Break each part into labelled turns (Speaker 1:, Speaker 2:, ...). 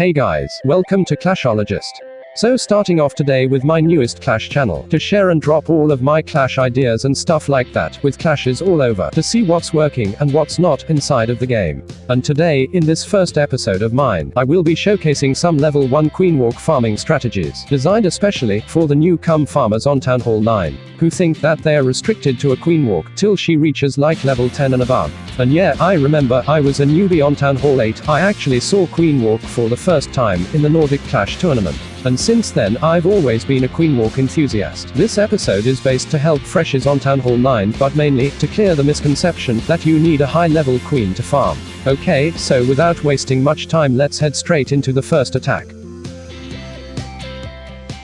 Speaker 1: Hey guys, welcome to Clashologist. So starting off today with my newest Clash channel, to share and drop all of my Clash ideas and stuff like that, with clashes all over, to see what's working and what's not inside of the game. And today, in this first episode of mine, I will be showcasing some level 1 queen walk farming strategies, designed especially for the newcomer farmers on Town Hall 9, who think that they are restricted to a queen walk till she reaches like level 10 and above. And yeah, I remember I was a newbie on Town Hall 8, I actually saw queen walk for the first time in the Nordic Clash tournament. And since then, I've always been a queen walk enthusiast. This episode is based to help freshies on Town Hall 9, but mainly to clear the misconception that you need a high-level queen to farm. Okay, so without wasting much time, let's head straight into the first attack.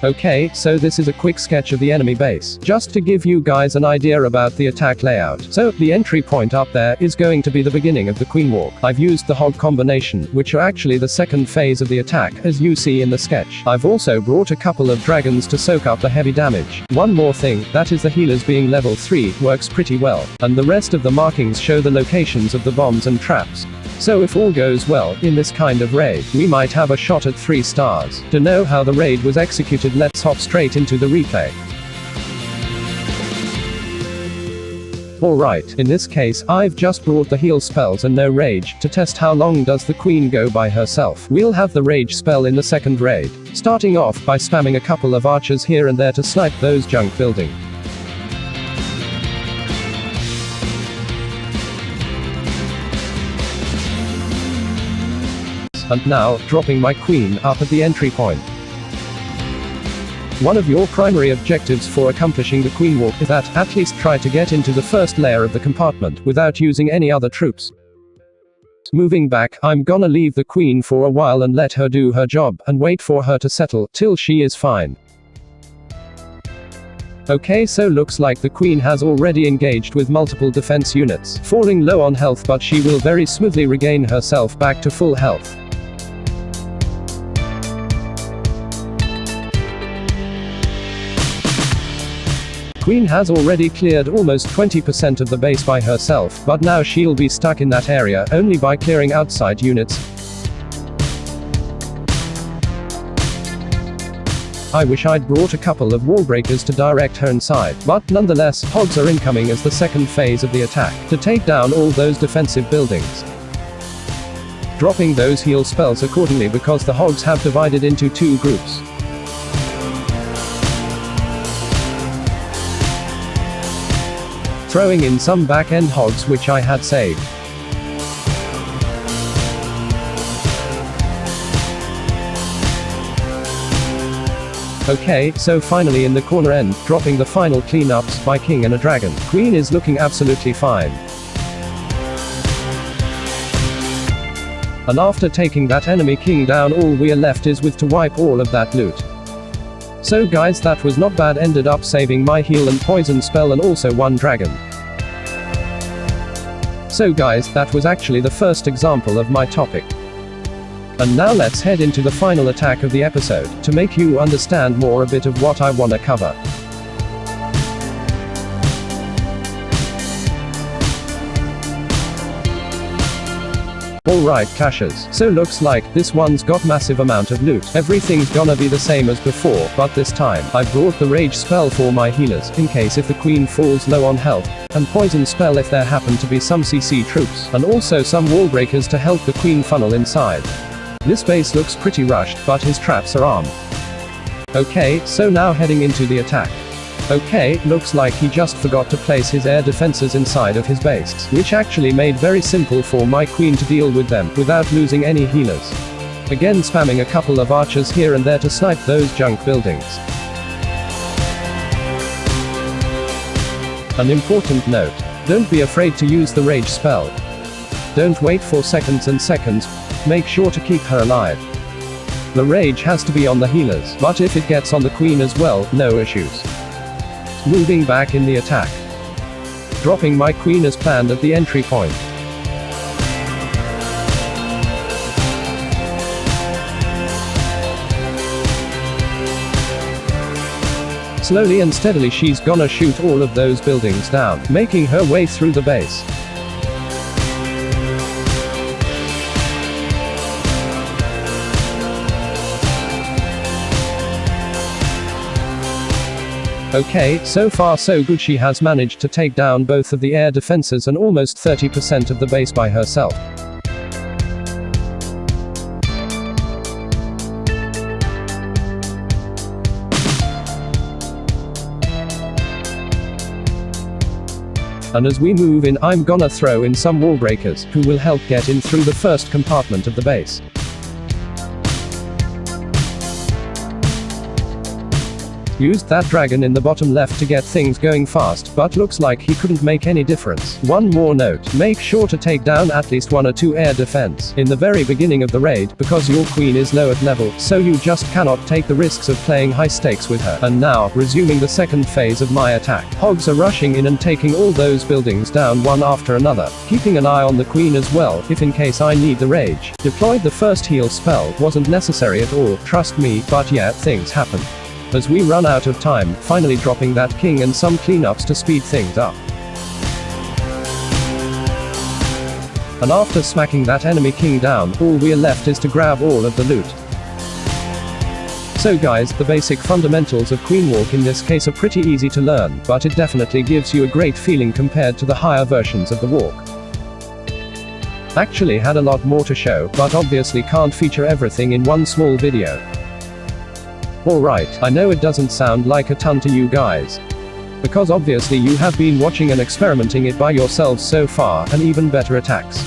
Speaker 1: Okay, so this is a quick sketch of the enemy base, just to give you guys an idea about the attack layout. So, the entry point up there is going to be the beginning of the queen walk. I've used the hog combination, which are actually the second phase of the attack, as you see in the sketch. I've also brought a couple of dragons to soak up the heavy damage. One more thing, that is the healers being level 3, works pretty well, and the rest of the markings show the locations of the bombs and traps. So if all goes well, in this kind of raid, we might have a shot at 3 stars. To know how the raid was executed, let's hop straight into the replay. Alright, in this case, I've just brought the heal spells and no rage, to test how long does the queen go by herself. We'll have the rage spell in the second raid, starting off by spamming a couple of archers here and there to snipe those junk buildings. And now, dropping my queen up at the entry point. One of your primary objectives for accomplishing the queen walk is that, at least try to get into the first layer of the compartment, without using any other troops. Moving back, I'm gonna leave the queen for a while and let her do her job, and wait for her to settle, till she is fine. Okay, so looks like the queen has already engaged with multiple defense units, falling low on health, but she will very smoothly regain herself back to full health. Queen has already cleared almost 20% of the base by herself, but now she'll be stuck in that area only by clearing outside units. I wish I'd brought a couple of wall breakers to direct her inside, but nonetheless, hogs are incoming as the second phase of the attack, to take down all those defensive buildings. Dropping those heal spells accordingly because the hogs have divided into 2 groups. Throwing in some back-end hogs which I had saved. Okay, so finally in the corner end, dropping the final cleanups by king and a dragon. Queen is looking absolutely fine. And after taking that enemy king down, all we're left is with to wipe all of that loot. So guys, that was not bad, ended up saving my heal and poison spell and also 1 dragon. So guys, that was actually the first example of my topic. And now let's head into the final attack of the episode, to make you understand more a bit of what I wanna cover. Alright Clashers, so looks like this one's got massive amount of loot. Everything's gonna be the same as before, but this time, I brought the rage spell for my healers, in case if the queen falls low on health, and poison spell if there happen to be some CC troops, and also some wall breakers to help the queen funnel inside. This base looks pretty rushed, but his traps are armed. Okay, so now heading into the attack. Okay, looks like he just forgot to place his air defenses inside of his base, which actually made very simple for my queen to deal with them, without losing any healers. Again spamming a couple of archers here and there to snipe those junk buildings. An important note, don't be afraid to use the rage spell. Don't wait for seconds and seconds, make sure to keep her alive. The rage has to be on the healers, but if it gets on the queen as well, no issues. Moving back in the attack. Dropping my queen as planned at the entry point. Slowly and steadily she's gonna shoot all of those buildings down, making her way through the base. Okay, so far so good. She has managed to take down both of the air defenses and almost 30% of the base by herself. And as we move in, I'm gonna throw in some wall breakers, who will help get in through the first compartment of the base. Used that dragon in the bottom left to get things going fast, but looks like he couldn't make any difference. One more note, make sure to take down at least 1 or 2 air defense in the very beginning of the raid, because your queen is low at level, so you just cannot take the risks of playing high stakes with her. And now, resuming the second phase of my attack. Hogs are rushing in and taking all those buildings down one after another, keeping an eye on the queen as well, if in case I need the rage. Deployed the first heal spell, wasn't necessary at all, trust me, but yeah, things happen. As we run out of time, finally dropping that king and some cleanups to speed things up. And after smacking that enemy king down, all we're left is to grab all of the loot. So guys, the basic fundamentals of queen walk in this case are pretty easy to learn, but it definitely gives you a great feeling compared to the higher versions of the walk. Actually had a lot more to show, but obviously can't feature everything in one small video. Alright, I know it doesn't sound like a ton to you guys. Because obviously you have been watching and experimenting it by yourselves so far, and even better attacks.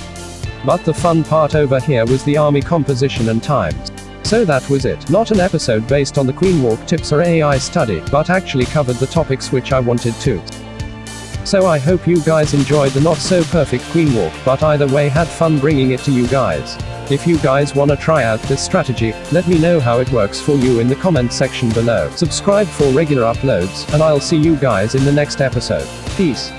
Speaker 1: But the fun part over here was the army composition and times. So that was it. Not an episode based on the queen walk tips or AI study, but actually covered the topics which I wanted to. So I hope you guys enjoyed the not so perfect queen walk, but either way had fun bringing it to you guys. If you guys wanna try out this strategy, let me know how it works for you in the comment section below. Subscribe for regular uploads, and I'll see you guys in the next episode. Peace.